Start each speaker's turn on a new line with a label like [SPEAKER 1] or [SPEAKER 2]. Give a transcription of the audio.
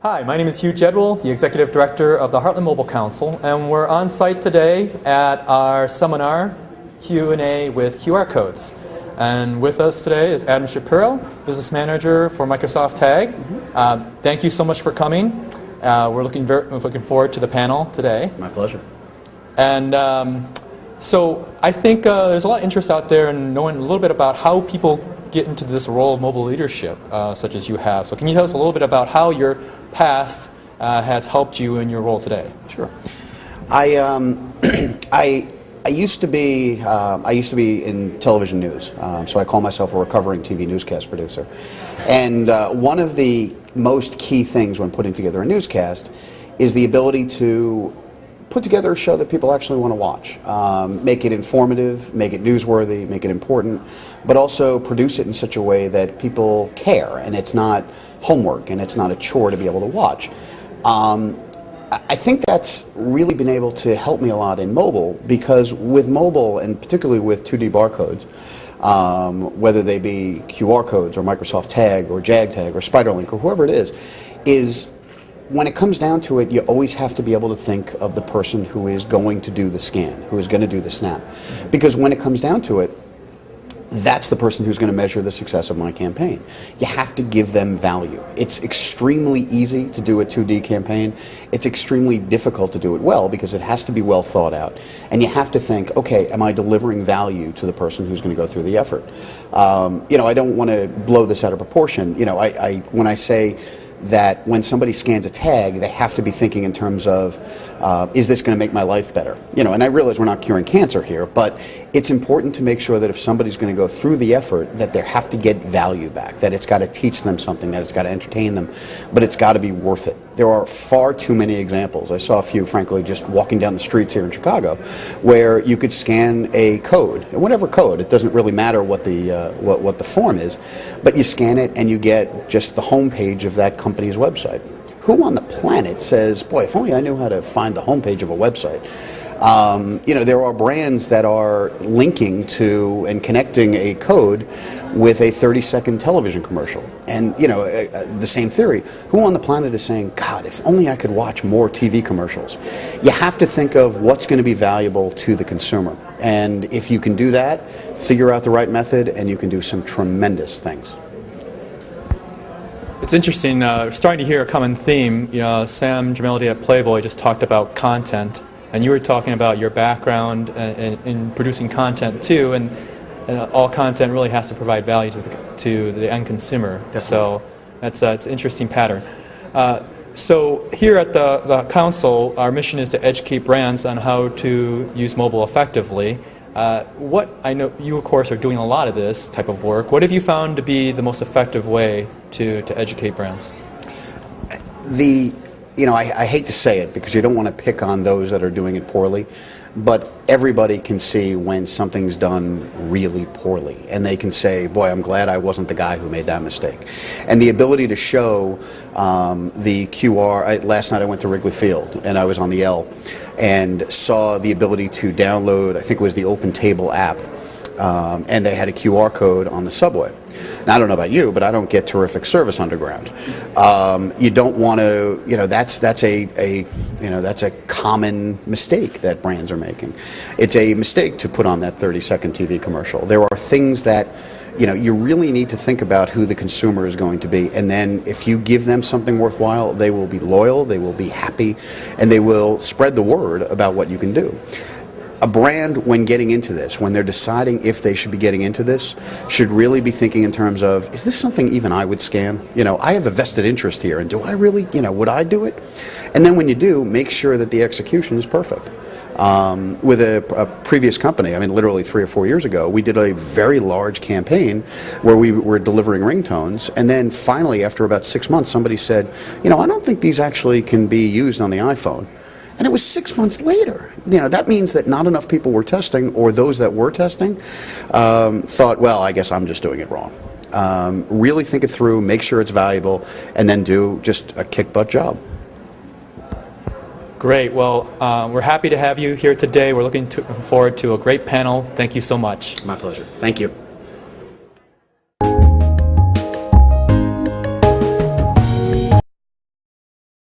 [SPEAKER 1] Hi, my name is Hugh Jedwell, the Executive Director of the Heartland Mobil Council, and we're on site today at our seminar, Q&A with QR codes. And with us today is Adam Shapiro, Business Manager for Microsoft Tag. Thank you so much for coming. We're looking forward to the panel today.
[SPEAKER 2] My pleasure.
[SPEAKER 1] And so I think there's a lot of interest out there in knowing a little bit about how people get into this role of mobile leadership, such as you have. So can you tell us a little bit about how your past has helped you in your role today?
[SPEAKER 2] Sure. I used to be in television news, so I call myself a recovering TV newscast producer. And one of the most key things when putting together a newscast is the ability to put together a show that people actually want to watch. Make it informative, make it newsworthy, make it important, but also produce it in such a way that people care and it's not homework and it's not a chore to be able to watch. I think that's really been able to help me a lot in mobile, because with mobile, and particularly with 2D barcodes, whether they be QR codes or Microsoft Tag or JAG Tag or SpiderLink or whoever it is when it comes down to it, you always have to be able to think of the person who is going to do the scan, who is going to do the snap. Because when it comes down to it, that's the person who's going to measure the success of my campaign. You have to give them value. It's extremely easy to do a 2D campaign. It's extremely difficult to do it well, because it has to be well thought out. And you have to think, okay, am I delivering value to the person who's going to go through the effort? I don't want to blow this out of proportion. When I say that when somebody scans a tag, they have to be thinking in terms of, is this going to make my life better? And I realize we're not curing cancer here, but it's important to make sure that if somebody's going to go through the effort, that they have to get value back, that it's got to teach them something, that it's got to entertain them, but it's got to be worth it. There are far too many examples. I saw a few, frankly, just walking down the streets here in Chicago, where you could scan a code, whatever code, it doesn't really matter what the form is, but you scan it and you get just the homepage of that company's website. Who on the planet says, boy, if only I knew how to find the homepage of a website? There are brands that are linking to and connecting a code with a 30-second television commercial. And, the same theory. Who on the planet is saying, God, if only I could watch more TV commercials? You have to think of what's going to be valuable to the consumer. And if you can do that, figure out the right method, and you can do some tremendous things.
[SPEAKER 1] It's interesting, starting to hear a common theme. Sam Jameldi at Playboy just talked about content, and you were talking about your background in producing content too, and all content really has to provide value to the end consumer. Definitely. So it's an interesting pattern. So here at the council, our mission is to educate brands on how to use mobile effectively. I know you, of course, are doing a lot of this type of work. What have you found to be the most effective way to educate brands?
[SPEAKER 2] I hate to say it because you don't want to pick on those that are doing it poorly, but everybody can see when something's done really poorly, and they can say, boy, I'm glad I wasn't the guy who made that mistake. And the ability to show the QR, last night I went to Wrigley Field and I was on the L and saw the ability to download, I think it was the Open Table app, and they had a QR code on the subway. Now, I don't know about you, but I don't get terrific service underground. You don't want to, that's a common mistake that brands are making. It's a mistake to put on that 30-second TV commercial. There are things that, you really need to think about who the consumer is going to be. And then if you give them something worthwhile, they will be loyal, they will be happy, and they will spread the word about what you can do. A brand, when getting into this, when they're deciding if they should be getting into this, should really be thinking in terms of, is this something even I would scan? I have a vested interest here, and do I really, would I do it? And then when you do, make sure that the execution is perfect. With a previous company, literally 3 or 4 years ago, we did a very large campaign where we were delivering ringtones, and then finally, after about 6 months, somebody said, I don't think these actually can be used on the iPhone. And it was 6 months later. That means that not enough people were testing, or those that were testing thought, well, I guess I'm just doing it wrong. Really think it through, make sure it's valuable, and then do just a kick-butt job.
[SPEAKER 1] Great. Well, we're happy to have you here today. We're looking forward to a great panel. Thank you so much.
[SPEAKER 2] My pleasure. Thank you.